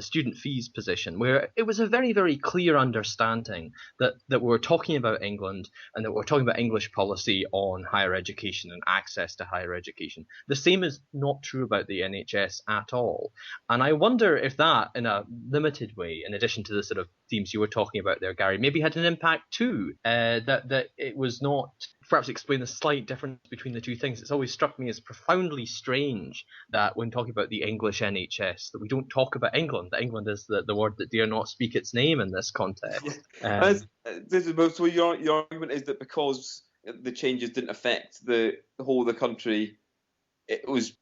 student fees position, where it was a very, very clear understanding that we're talking about England and that we're talking about English policy on higher education and access to higher education. The same is not true about the NHS at all. And I wonder if that, in a limited way, in addition to the sort of themes you were talking about there, Gary, maybe had an impact too, that it was not, perhaps explain the slight difference between the two things. It's always struck me as profoundly strange that when talking about the English NHS, that we don't talk about England, that England is the word that dare not speak its name in this context. So your argument is that because the changes didn't affect the whole of the country, it was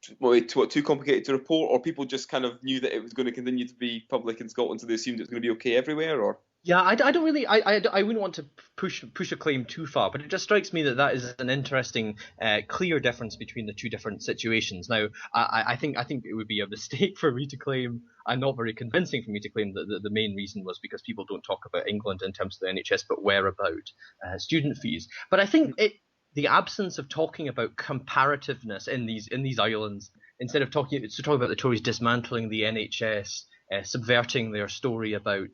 too complicated to report, or people just kind of knew that it was going to continue to be public in Scotland, so they assumed it was going to be okay everywhere, or? Yeah, I don't really, I wouldn't want to push a claim too far, but it just strikes me that is an interesting, clear difference between the two different situations. Now, I think it would be a mistake for me to claim, and not very convincing for me to claim that the main reason was because people don't talk about England in terms of the NHS, but where about student fees. But I think the absence of talking about comparativeness in these islands, instead of talking about the Tories dismantling the NHS, subverting their story about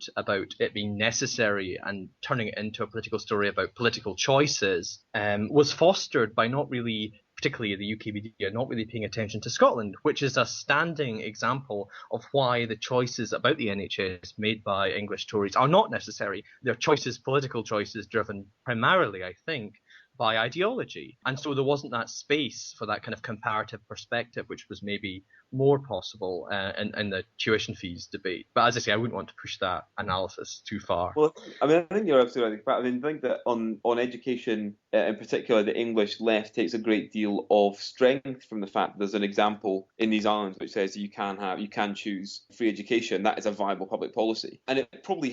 it being necessary and turning it into a political story about political choices, was fostered by not really, particularly the UK media, not really paying attention to Scotland, which is a standing example of why the choices about the NHS made by English Tories are not necessary. They're political choices, driven primarily, I think, by ideology. And so there wasn't that space for that kind of comparative perspective, which was maybe more possible in the tuition fees debate. But as I say, I wouldn't want to push that analysis too far. Well, I think you're absolutely right. But I think that on education in particular, the English left takes a great deal of strength from the fact that there's an example in these islands which says you can choose free education. That is a viable public policy, and it probably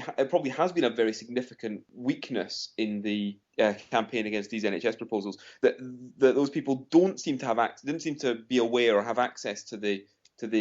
has been a very significant weakness in the campaign against these NHS proposals that those people didn't seem to be aware or have access to the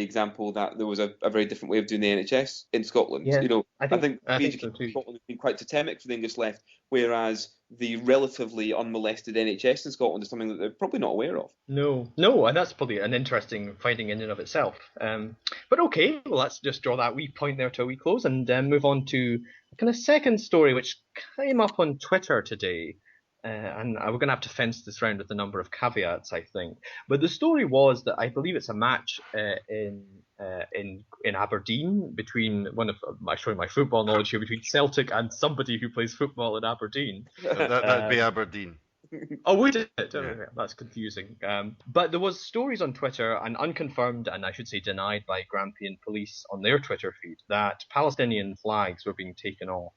example that there was a very different way of doing the NHS in Scotland. Yeah, I think so too. Scotland has been quite totemic for the English left, whereas the relatively unmolested NHS in Scotland is something that they're probably not aware of. No, and that's probably an interesting finding in and of itself. But okay, well, let's just draw that wee point there to a wee close and move on to a kind of second story which came up on Twitter today. And we're going to have to fence this round with a number of caveats, I think. But the story was that I believe it's a match in Aberdeen between showing my football knowledge here, between Celtic and somebody who plays football in Aberdeen. That'd be Aberdeen. Oh, would it? Oh, Yeah. That's confusing. But there was stories on Twitter, and unconfirmed, and I should say denied by Grampian police on their Twitter feed, that Palestinian flags were being taken off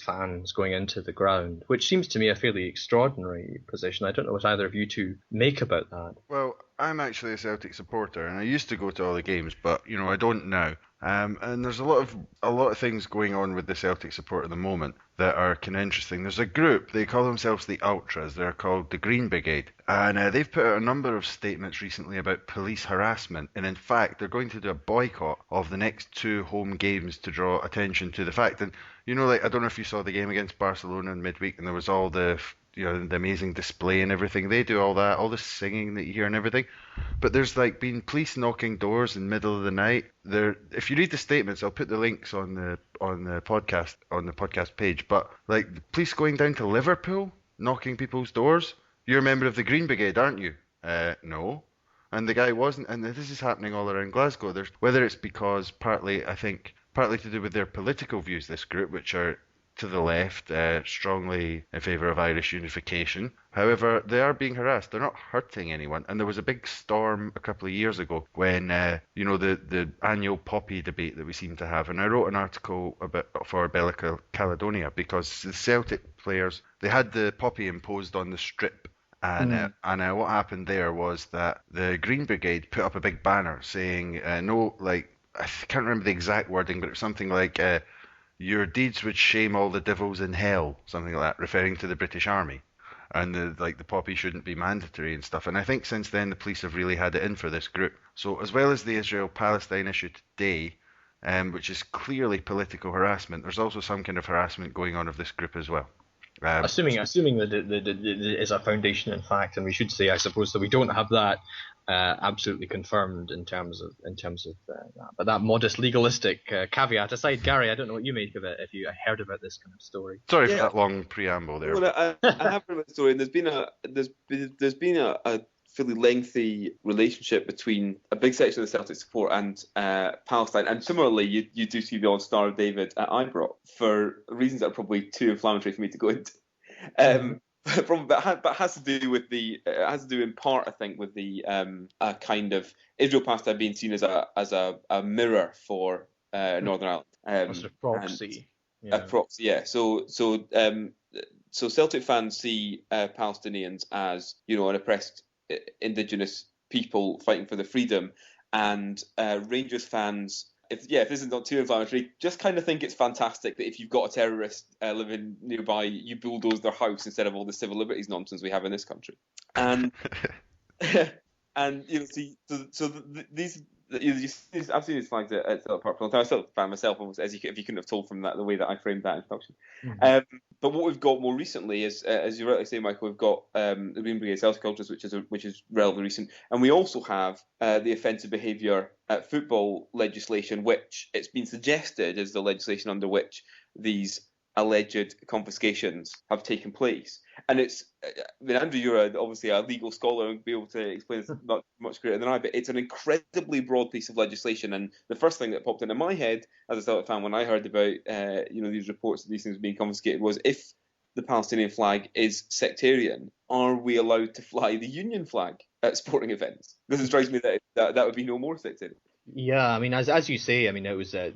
fans going into the ground, which seems to me a fairly extraordinary position. I don't know what either of you two make about that. Well, I'm actually a Celtic supporter, and I used to go to all the games, but I don't now. And there's a lot of things going on with the Celtic support at the moment that are kind of interesting. There's a group, they call themselves the Ultras. They're called the Green Brigade, and they've put out a number of statements recently about police harassment. And in fact, they're going to do a boycott of the next 2 home games to draw attention to the fact. And I don't know if you saw the game against Barcelona in midweek, and there was all the amazing display and everything. They do all that, all the singing that you hear and everything. But there's been police knocking doors in the middle of the night. If you read the statements, I'll put the links on the podcast page. But the police going down to Liverpool, knocking people's doors. You're a member of the Green Brigade, aren't you? No. And the guy wasn't. And this is happening all around Glasgow. Whether it's because partly to do with their political views, this group, which are to the left, strongly in favour of Irish unification. However, they are being harassed. They're not hurting anyone. And there was a big storm a couple of years ago when, the annual poppy debate that we seem to have. And I wrote an article for Bella Caledonia because the Celtic players, they had the poppy imposed on the strip. And what happened there was that the Green Brigade put up a big banner saying, I can't remember the exact wording, but it was something like, your deeds would shame all the devils in hell, something like that, referring to the British Army. And the poppy shouldn't be mandatory and stuff. And I think since then the police have really had it in for this group. So as well as the Israel-Palestine issue today, which is clearly political harassment, there's also some kind of harassment going on of this group as well. Assuming that it is a foundation in fact, and we should say, I suppose, that we don't have that absolutely confirmed in terms of that. But that modest legalistic caveat aside, Gary, I don't know what you make of it. If you heard about this kind of story. Sorry for that long preamble there. Well, I have heard about the story, and there's been a fairly lengthy relationship between a big section of the Celtic support and Palestine, and similarly, you do see the odd Star of David at Ibrox for reasons that are probably too inflammatory for me to go into. But has to do in part, I think, with the kind of Israel-Palestine being seen as a mirror for Northern Ireland, a sort of proxy. A proxy, yeah. So Celtic fans see Palestinians as, an oppressed indigenous people fighting for their freedom, and Rangers fans, if this is not too inflammatory, just kind of think it's fantastic that if you've got a terrorist living nearby, you bulldoze their house instead of all the civil liberties nonsense we have in this country. And and these. I've seen these flags at Celtic Park. I'm a Celtic fan myself, almost, if you couldn't have told from that the way that I framed that introduction. But what we've got more recently is, as you rightly say, Michael, we've got the Green Brigade Celtic Supporters, which is relatively recent, and we also have the offensive behaviour at football legislation, which it's been suggested is the legislation under which these alleged confiscations have taken place. And Andrew, you're obviously a legal scholar and be able to explain this much greater than I, but it's an incredibly broad piece of legislation. And the first thing that popped into my head as a Celtic fan when I heard about these reports of these things being confiscated was, if the Palestinian flag is sectarian, are we allowed to fly the Union flag at sporting events? Because it strikes me that would be no more sectarian. Yeah, I mean, as you say, I mean, it was a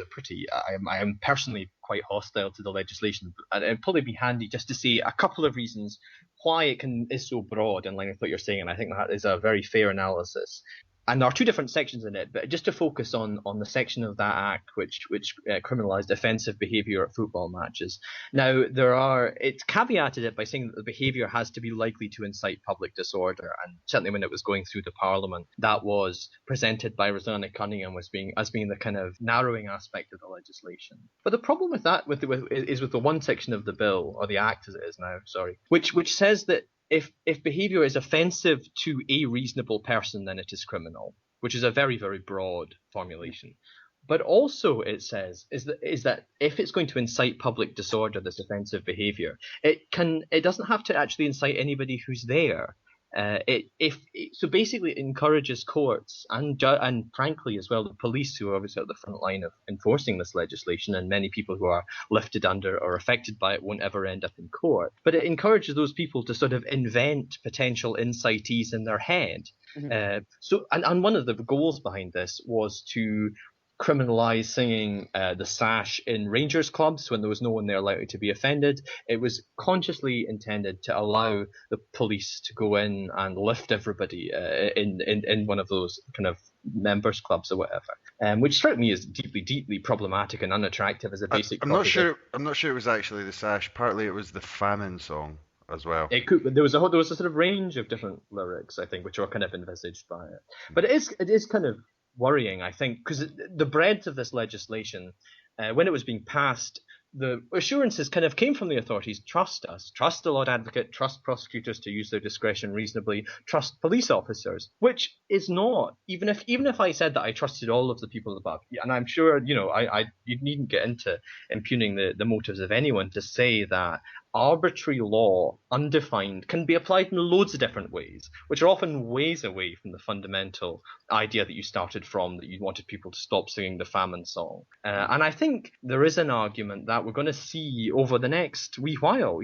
pretty. I am personally quite hostile to the legislation, and it'd probably be handy just to see a couple of reasons why it is so broad in line with what you're saying, and I think that is a very fair analysis. And there are two different sections in it, but just to focus on the section of that act which criminalised offensive behaviour at football matches. Now, it's caveated it by saying that the behaviour has to be likely to incite public disorder, and certainly when it was going through the Parliament, that was presented by Rosanna Cunningham as being the kind of narrowing aspect of the legislation. But the problem with that is with the one section of the bill, or the act as it is now, which says that if behaviour is offensive to a reasonable person, then it is criminal, which is a very, very broad formulation. But also it says is that if it's going to incite public disorder, this offensive behaviour, it doesn't have to actually incite anybody who's there. So basically it encourages courts and frankly as well the police, who are obviously at the front line of enforcing this legislation, and many people who are lifted under or affected by it won't ever end up in court, but it encourages those people to sort of invent potential incitees in their head. And one of the goals behind this was to criminalise singing the sash in Rangers clubs when there was no one there likely to be offended. It was consciously intended to allow the police to go in and lift everybody in one of those kind of members clubs or whatever, which struck me as deeply, deeply problematic and unattractive as a basic. I'm not sure it was actually the sash. Partly it was the famine song as well. There was a sort of range of different lyrics, I think, which were kind of envisaged by it. But it is kind of worrying, I think, because the breadth of this legislation, when it was being passed, the assurances kind of came from the authorities: trust us, trust the Lord Advocate, trust prosecutors to use their discretion reasonably, trust police officers, which is not, even if I said that I trusted all of the people above, and I'm sure, you needn't get into impugning the motives of anyone to say that arbitrary law, undefined, can be applied in loads of different ways, which are often ways away from the fundamental idea that you started from, that you wanted people to stop singing the famine song. And I think there is an argument that we're going to see over the next wee while,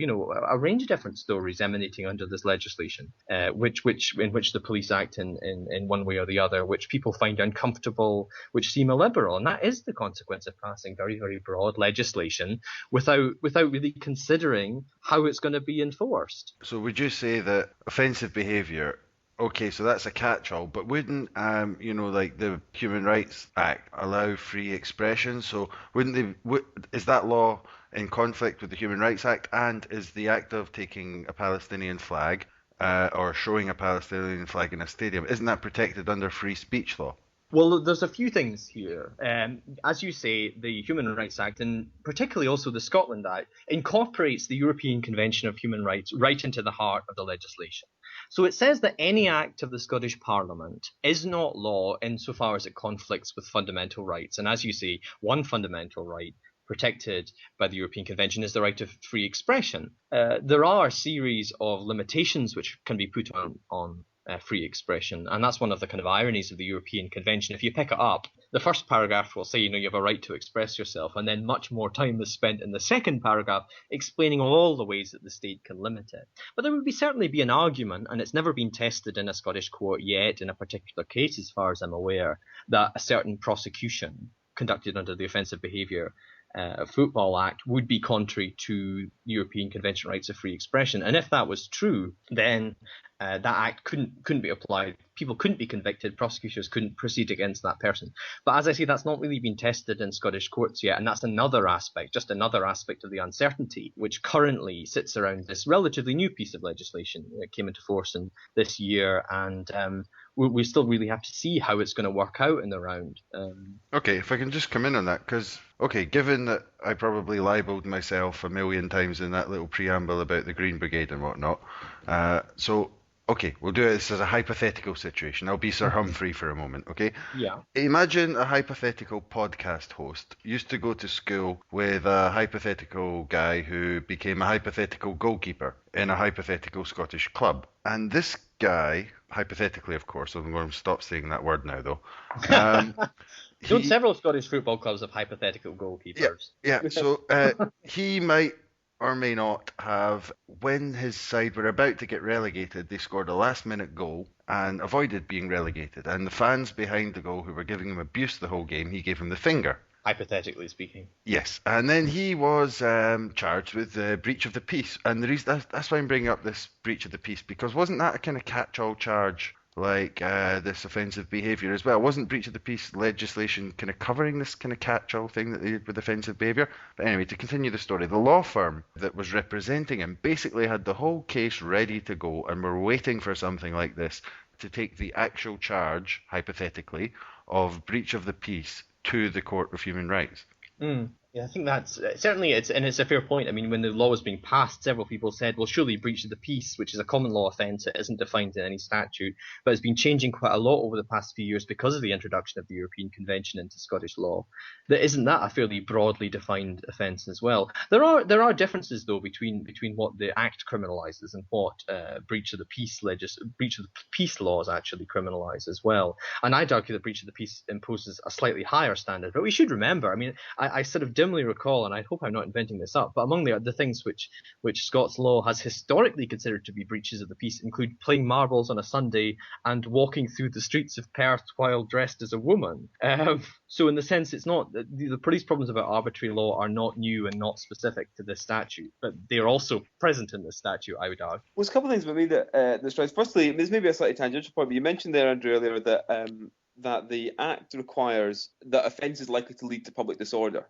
a range of different stories emanating under this legislation, in which the police act in one way or the other, which people find uncomfortable, which seem illiberal. And that is the consequence of passing very, very broad legislation without really considering how it's going to be enforced. So would you say that offensive behaviour, okay, so that's a catch-all, but wouldn't, like the Human Rights Act allow free expression? So is that law in conflict with the Human Rights Act? And is the act of taking a Palestinian flag or showing a Palestinian flag in a stadium, isn't that protected under free speech law? Well, there's a few things here. As you say, the Human Rights Act, and particularly also the Scotland Act, incorporates the European Convention of Human Rights right into the heart of the legislation. So it says that any act of the Scottish Parliament is not law insofar as it conflicts with fundamental rights. And as you say, one fundamental right protected by the European Convention is the right of free expression. There are a series of limitations which can be put on free expression, and that's one of the kind of ironies of the European Convention. If you pick it up, the first paragraph will say, you have a right to express yourself, and then much more time is spent in the second paragraph explaining all the ways that the state can limit it. But there would certainly be an argument, and it's never been tested in a Scottish court yet in a particular case, as far as I'm aware, that a certain prosecution conducted under the Offensive Behaviour Football Act would be contrary to European Convention rights of free expression. And if that was true, then that act couldn't be applied. People couldn't be convicted. Prosecutors couldn't proceed against that person. But as I say, that's not really been tested in Scottish courts yet, and that's another aspect of the uncertainty which currently sits around this relatively new piece of legislation that came into force in this year, and we still really have to see how it's going to work out in the round. Okay, if I can just come in on that, because, okay, given that I probably libelled myself a million times in that little preamble about the Green Brigade and whatnot, okay, we'll do this as a hypothetical situation. I'll be Sir Humphrey for a moment, okay? Yeah. Imagine a hypothetical podcast host used to go to school with a hypothetical guy who became a hypothetical goalkeeper in a hypothetical Scottish club. And this guy, hypothetically, of course, I'm going to stop saying that word now, though. Don't several Scottish football clubs have hypothetical goalkeepers? Yeah, so he might or may not have, when his side were about to get relegated, they scored a last-minute goal and avoided being relegated. And the fans behind the goal who were giving him abuse the whole game, he gave him the finger. Hypothetically speaking. Yes, and then he was charged with breach of the peace. And the reason that's why I'm bringing up this breach of the peace, because wasn't that a kind of catch-all charge like this offensive behaviour as well? Wasn't breach of the peace legislation kind of covering this kind of catch-all thing that they did with offensive behaviour? But anyway, to continue the story, the law firm that was representing him basically had the whole case ready to go and were waiting for something like this to take the actual charge, hypothetically, of breach of the peace to the Court of Human Rights. Yeah, I think that's certainly it's a fair point. I mean, when the law was being passed, several people said, well, surely breach of the peace, which is a common law offence, it isn't defined in any statute, but it's been changing quite a lot over the past few years because of the introduction of the European Convention into Scottish law. Isn't that a fairly broadly defined offence as well? There are differences though between what the Act criminalises and what breach of the peace laws actually criminalise as well. And I'd argue that breach of the peace imposes a slightly higher standard. But we should remember, I mean, I sort of dimly recall, and I hope I'm not inventing this up, but among the things which Scots law has historically considered to be breaches of the peace include playing marbles on a Sunday and walking through the streets of Perth while dressed as a woman. So in the sense, it's not the police problems about arbitrary law are not new and not specific to this statute, but they're also present in this statute, I would argue. Well, there's a couple of things about me that strikes. Firstly, there's maybe a slightly tangential point, but you mentioned there, Andrew, earlier that the Act requires that offence is likely to lead to public disorder,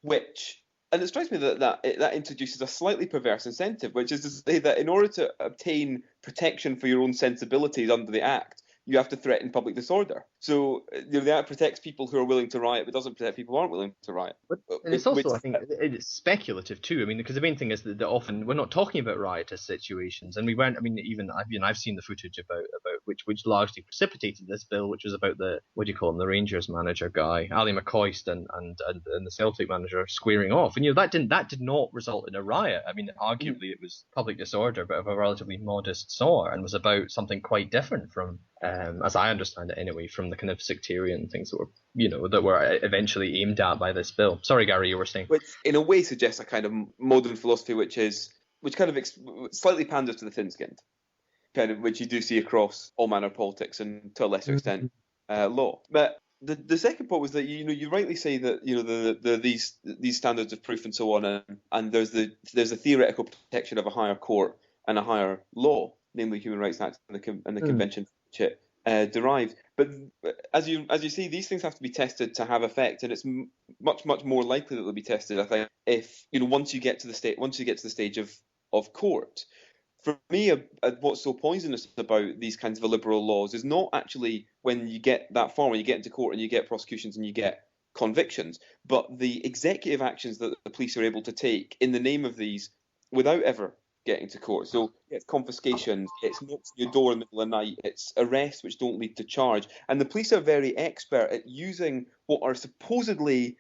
which, and it strikes me that introduces a slightly perverse incentive, which is to say that in order to obtain protection for your own sensibilities under the Act, you have to threaten public disorder. So the Act protects people who are willing to riot, but doesn't protect people who aren't willing to riot. And it's also, I think, it's speculative too. I mean, because the main thing is that often we're not talking about riotous situations, and we weren't. I mean, even I've seen the footage about which largely precipitated this bill, which was about the the Rangers manager guy, Ali McCoist, and the Celtic manager squaring off, and that did not result in a riot. I mean, arguably it was public disorder, but of a relatively modest sort, and was about something quite different from, as I understand it anyway, from the kind of sectarian things that were eventually aimed at by this bill. Sorry, Gary, you were saying. Which in a way suggests a kind of modern philosophy which kind of slightly panders to the thin-skinned, kind of, which you do see across all manner of politics and to a lesser extent law. But the second point was that you rightly say that these standards of proof and so on, and there's a theoretical protection of a higher court and a higher law, namely Human Rights Act and the Convention which it derived. But as you see, these things have to be tested to have effect, and it's much more likely that they'll be tested, I think, if once you get to the stage of court. For me, what's so poisonous about these kinds of illiberal laws is not actually when you get that far, when you get into court and you get prosecutions and you get convictions, but the executive actions that the police are able to take in the name of these without ever getting to court. So it's confiscations, it's knocking your door in the middle of the night, it's arrests which don't lead to charge. And the police are very expert at using what are supposedly